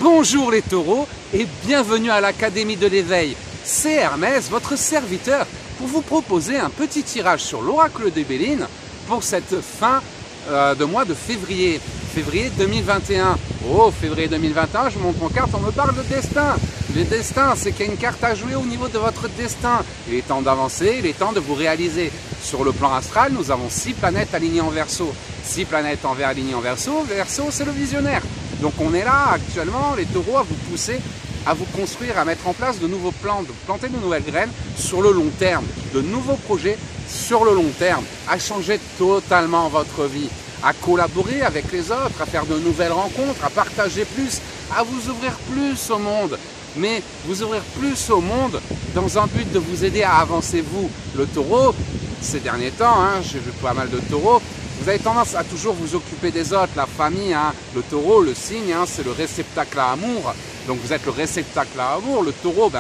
Bonjour les taureaux et bienvenue à l'Académie de l'éveil. C'est Hermès, votre serviteur, pour vous proposer un petit tirage sur l'oracle de Béline pour cette fin de mois de février. Février 2021. Oh, février 2021, je montre mon carte, on me parle de destin. Le destin, c'est qu'il y a une carte à jouer au niveau de votre destin. Il est temps d'avancer, il est temps de vous réaliser. Sur le plan astral, nous avons 6 planètes alignées en Verseau. 6 planètes alignées en Verseau. Verseau, c'est le visionnaire. Donc on est là actuellement, les taureaux, à vous pousser, à vous construire, à mettre en place de nouveaux plans, de planter de nouvelles graines sur le long terme, de nouveaux projets sur le long terme, à changer totalement votre vie, à collaborer avec les autres, à faire de nouvelles rencontres, à partager plus, à vous ouvrir plus au monde. Mais vous ouvrir plus au monde dans un but de vous aider à avancer vous. Le taureau, ces derniers temps, j'ai vu pas mal de taureaux, vous avez tendance à toujours vous occuper des autres, la famille, le taureau, le signe, c'est le réceptacle à amour. Donc vous êtes le réceptacle à amour. Le taureau,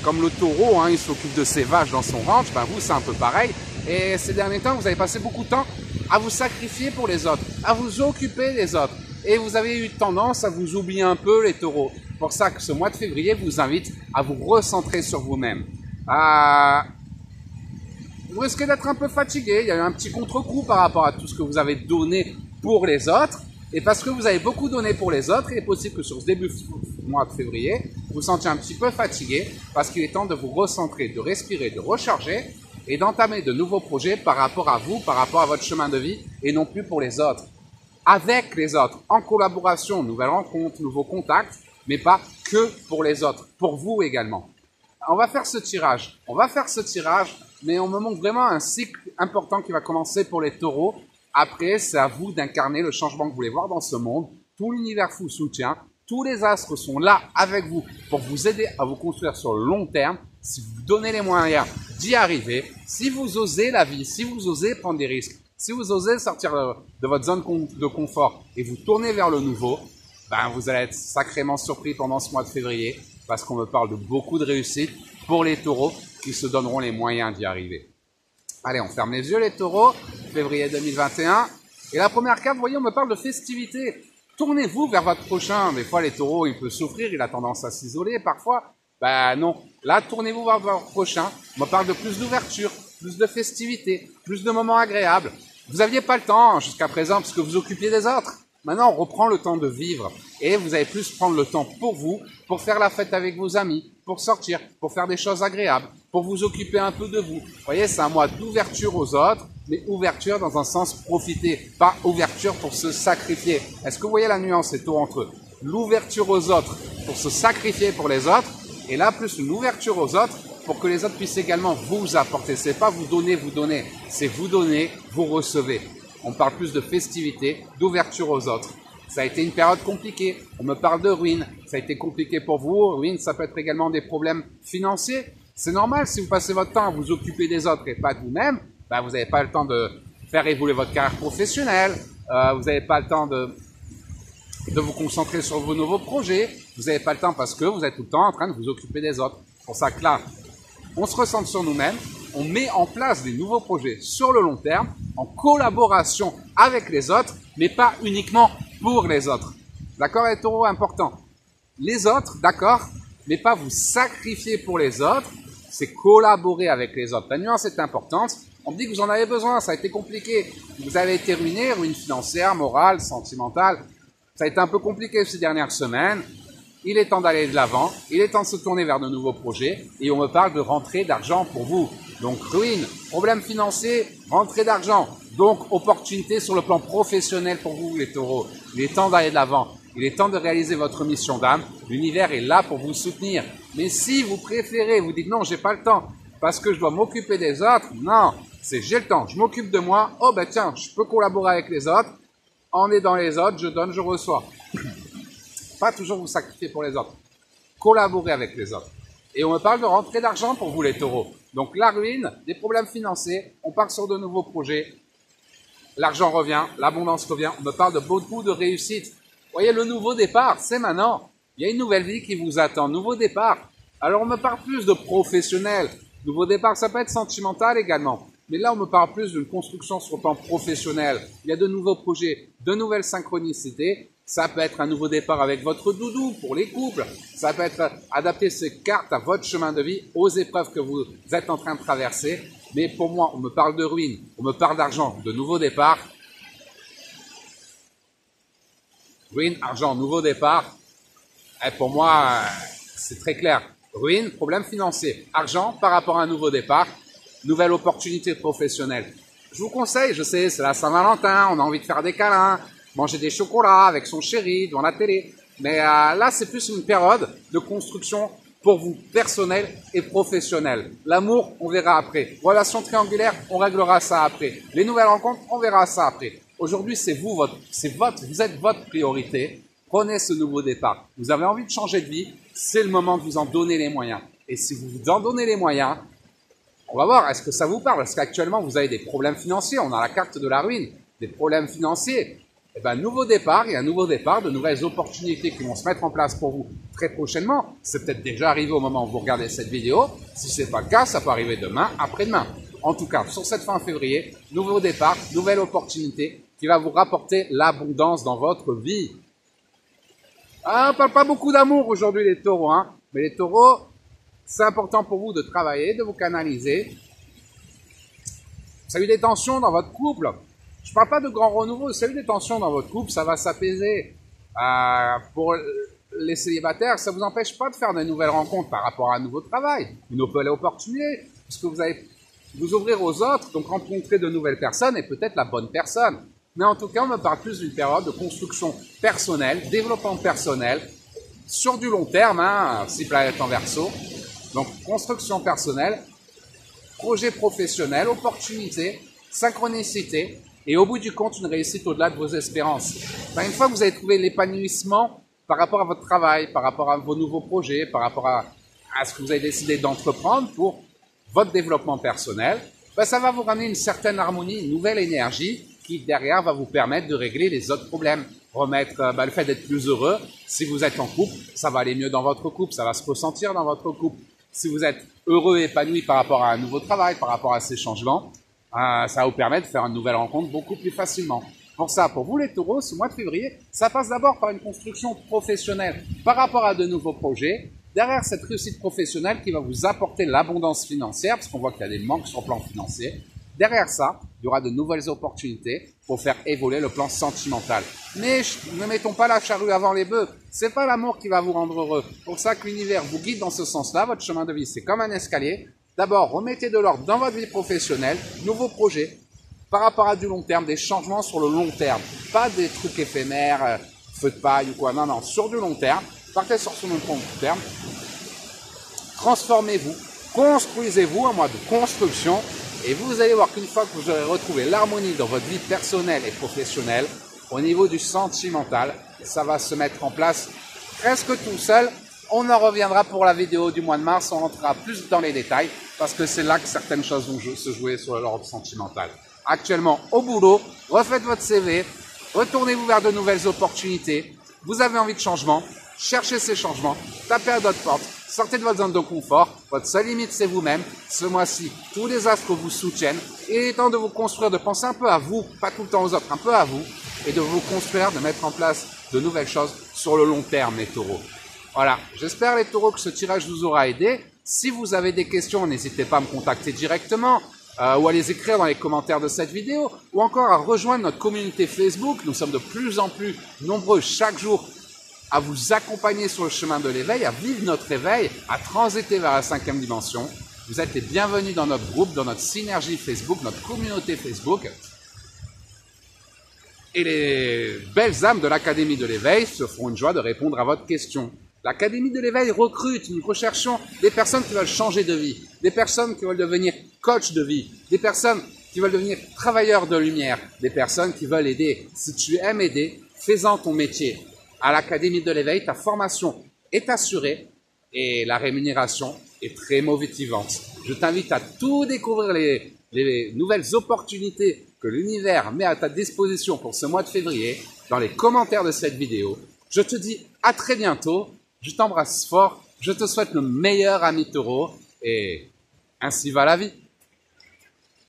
comme le taureau, il s'occupe de ses vaches dans son ranch, vous c'est un peu pareil. Et ces derniers temps, vous avez passé beaucoup de temps à vous sacrifier pour les autres, à vous occuper des autres. Et vous avez eu tendance à vous oublier un peu les taureaux. C'est pour ça que ce mois de février vous invite à vous recentrer sur vous-même. Vous risquez d'être un peu fatigué, il y a eu un petit contre-coup par rapport à tout ce que vous avez donné pour les autres. Et parce que vous avez beaucoup donné pour les autres, il est possible que sur ce début de mois de février, vous vous sentiez un petit peu fatigué parce qu'il est temps de vous recentrer, de respirer, de recharger et d'entamer de nouveaux projets par rapport à vous, par rapport à votre chemin de vie et non plus pour les autres. Avec les autres, en collaboration, nouvelles rencontres, nouveaux contacts, mais pas que pour les autres, pour vous également. On va faire ce tirage, mais on me montre vraiment un cycle important qui va commencer pour les taureaux. Après, c'est à vous d'incarner le changement que vous voulez voir dans ce monde. Tout l'univers vous soutient, tous les astres sont là avec vous pour vous aider à vous construire sur le long terme. Si vous donnez les moyens d'y arriver, si vous osez la vie, si vous osez prendre des risques, si vous osez sortir de votre zone de confort et vous tourner vers le nouveau, vous allez être sacrément surpris pendant ce mois de février parce qu'on me parle de beaucoup de réussite pour les taureaux qui se donneront les moyens d'y arriver. Allez, on ferme les yeux les taureaux, février 2021. Et la première carte, vous voyez, on me parle de festivité. Tournez-vous vers votre prochain. Des fois, les taureaux, il peut souffrir, il a tendance à s'isoler parfois. Non. Là, tournez-vous vers votre prochain. On me parle de plus d'ouverture, plus de festivité, plus de moments agréables. Vous n'aviez pas le temps jusqu'à présent parce que vous occupiez des autres. Maintenant, on reprend le temps de vivre et vous allez plus prendre le temps pour vous, pour faire la fête avec vos amis, pour sortir, pour faire des choses agréables, pour vous occuper un peu de vous. Vous voyez, c'est un mois d'ouverture aux autres, mais ouverture dans un sens profiter, pas ouverture pour se sacrifier. Est-ce que vous voyez la nuance, c'est tout entre l'ouverture aux autres pour se sacrifier pour les autres et là, plus une ouverture aux autres pour que les autres puissent également vous apporter. C'est pas vous donner, c'est vous donner, vous recevez. On parle plus de festivité, d'ouverture aux autres. Ça a été une période compliquée. On me parle de ruine. Ça a été compliqué pour vous. Ruine, ça peut être également des problèmes financiers. C'est normal si vous passez votre temps à vous occuper des autres et pas de vous-même. Vous n'avez pas le temps de faire évoluer votre carrière professionnelle. Vous n'avez pas le temps de vous concentrer sur vos nouveaux projets. Vous n'avez pas le temps parce que vous êtes tout le temps en train de vous occuper des autres. C'est pour ça que là, on se recentre sur nous-mêmes. On met en place des nouveaux projets sur le long terme, en collaboration avec les autres, mais pas uniquement pour les autres. D'accord, les taureaux, important. Les autres, d'accord, mais pas vous sacrifier pour les autres, c'est collaborer avec les autres. La nuance est importante. On me dit que vous en avez besoin, ça a été compliqué. Vous avez été ruiné, ruine financière, morale, sentimentale. Ça a été un peu compliqué ces dernières semaines. Il est temps d'aller de l'avant, il est temps de se tourner vers de nouveaux projets et on me parle de rentrée d'argent pour vous. Donc ruine, problème financier, rentrée d'argent. Donc opportunité sur le plan professionnel pour vous les taureaux. Il est temps d'aller de l'avant, il est temps de réaliser votre mission d'âme. L'univers est là pour vous soutenir. Mais si vous préférez, vous dites non, j'ai pas le temps parce que je dois m'occuper des autres, non, c'est j'ai le temps, je m'occupe de moi, oh tiens, je peux collaborer avec les autres, on est dans les autres, je donne, je reçois. Pas toujours vous sacrifier pour les autres. Collaborer avec les autres. Et on me parle de rentrée d'argent pour vous les taureaux. Donc la ruine, des problèmes financiers, on part sur de nouveaux projets. L'argent revient, l'abondance revient. On me parle de beaucoup de réussite. Vous voyez, le nouveau départ, c'est maintenant. Il y a une nouvelle vie qui vous attend. Nouveau départ. Alors on me parle plus de professionnel. Nouveau départ, ça peut être sentimental également. Mais là, on me parle plus d'une construction sur le plan professionnel. Il y a de nouveaux projets, de nouvelles synchronicités Ça peut être un nouveau départ avec votre doudou pour les couples. Ça peut être adapter ces cartes à votre chemin de vie, aux épreuves que vous êtes en train de traverser. Mais pour moi, on me parle de ruine, on me parle d'argent, de nouveau départ. Ruine, argent, nouveau départ. Et pour moi, c'est très clair. Ruine, problème financier. Argent par rapport à un nouveau départ. Nouvelle opportunité professionnelle. Je vous conseille, je sais, c'est la Saint-Valentin, on a envie de faire des câlins, manger des chocolats avec son chéri devant la télé. Mais là, c'est plus une période de construction pour vous, personnel et professionnel. L'amour, on verra après. Relation triangulaire, on réglera ça après. Les nouvelles rencontres, on verra ça après. Aujourd'hui, c'est vous, vous êtes votre priorité. Prenez ce nouveau départ. Vous avez envie de changer de vie, c'est le moment de vous en donner les moyens. Et si vous vous en donnez les moyens, on va voir, est-ce que ça vous parle? Parce qu'actuellement, vous avez des problèmes financiers. On a la carte de la ruine, des problèmes financiers. Eh ben, nouveau départ, il y a un nouveau départ, de nouvelles opportunités qui vont se mettre en place pour vous très prochainement. C'est peut-être déjà arrivé au moment où vous regardez cette vidéo. Si ce n'est pas le cas, ça peut arriver demain, après-demain. En tout cas, sur cette fin février, nouveau départ, nouvelle opportunité qui va vous rapporter l'abondance dans votre vie. Ah, on parle pas beaucoup d'amour aujourd'hui les taureaux, hein. Mais les taureaux, c'est important pour vous de travailler, de vous canaliser. Ça a eu des tensions dans votre couple. Je parle pas de grand renouveau, ça a eu des tensions dans votre couple, ça va s'apaiser. Pour les célibataires, ça vous empêche pas de faire de nouvelles rencontres par rapport à un nouveau travail, une nouvelle opportunité, puisque vous allez vous ouvrir aux autres, donc rencontrer de nouvelles personnes et peut-être la bonne personne. Mais en tout cas, on me parle plus d'une période de construction personnelle, développement personnel, sur du long terme, hein, 6 planètes en Verseau. Donc, construction personnelle, projet professionnel, opportunité, synchronicité, et au bout du compte, une réussite au-delà de vos espérances. Enfin, une fois que vous avez trouvé l'épanouissement par rapport à votre travail, par rapport à vos nouveaux projets, par rapport à ce que vous avez décidé d'entreprendre pour votre développement personnel, ben, ça va vous ramener une certaine harmonie, une nouvelle énergie qui, derrière, va vous permettre de régler les autres problèmes. Remettre le fait d'être plus heureux. Si vous êtes en couple, ça va aller mieux dans votre couple, ça va se ressentir dans votre couple. Si vous êtes heureux et épanoui par rapport à un nouveau travail, par rapport à ces changements, ça va vous permettre de faire une nouvelle rencontre beaucoup plus facilement. Pour ça, pour vous les taureaux, ce mois de février, ça passe d'abord par une construction professionnelle par rapport à de nouveaux projets. Derrière cette réussite professionnelle qui va vous apporter l'abondance financière, parce qu'on voit qu'il y a des manques sur le plan financier, derrière ça, il y aura de nouvelles opportunités pour faire évoluer le plan sentimental. Mais ne mettons pas la charrue avant les bœufs. C'est pas l'amour qui va vous rendre heureux. Pour ça que l'univers vous guide dans ce sens-là. Votre chemin de vie, c'est comme un escalier. D'abord, remettez de l'ordre dans votre vie professionnelle, nouveaux projets, par rapport à du long terme, des changements sur le long terme. Pas des trucs éphémères, feu de paille ou quoi. Non, non, sur du long terme. Partez sur ce long terme. Transformez-vous, construisez-vous, un mois de construction. Et vous allez voir qu'une fois que vous aurez retrouvé l'harmonie dans votre vie personnelle et professionnelle, au niveau du sentimental, ça va se mettre en place presque tout seul. On en reviendra pour la vidéo du mois de mars, on rentrera plus dans les détails, parce que c'est là que certaines choses vont se jouer sur l'ordre sentimental. Actuellement, au boulot, refaites votre CV, retournez-vous vers de nouvelles opportunités. Vous avez envie de changement, cherchez ces changements, tapez à d'autres portes. Sortez de votre zone de confort, votre seule limite c'est vous-même. Ce mois-ci, tous les astres vous soutiennent. Il est temps de vous construire, de penser un peu à vous, pas tout le temps aux autres, un peu à vous. Et de vous construire, de mettre en place de nouvelles choses sur le long terme, les taureaux. Voilà, j'espère les taureaux que ce tirage vous aura aidé. Si vous avez des questions, n'hésitez pas à me contacter directement ou à les écrire dans les commentaires de cette vidéo ou encore à rejoindre notre communauté Facebook. Nous sommes de plus en plus nombreux chaque jour à vous accompagner sur le chemin de l'éveil, à vivre notre éveil, à transiter vers la 5e dimension. Vous êtes les bienvenus dans notre groupe, dans notre synergie Facebook, notre communauté Facebook. Et les belles âmes de l'Académie de l'éveil se feront une joie de répondre à votre question. L'Académie de l'éveil recrute, nous recherchons des personnes qui veulent changer de vie, des personnes qui veulent devenir coach de vie, des personnes qui veulent devenir travailleurs de lumière, des personnes qui veulent aider. Si tu aimes aider, fais-en ton métier. À l'Académie de l'éveil, ta formation est assurée et la rémunération est très motivante. Je t'invite à tout découvrir les nouvelles opportunités que l'univers met à ta disposition pour ce mois de février dans les commentaires de cette vidéo. Je te dis à très bientôt, je t'embrasse fort, je te souhaite le meilleur ami taureau et ainsi va la vie.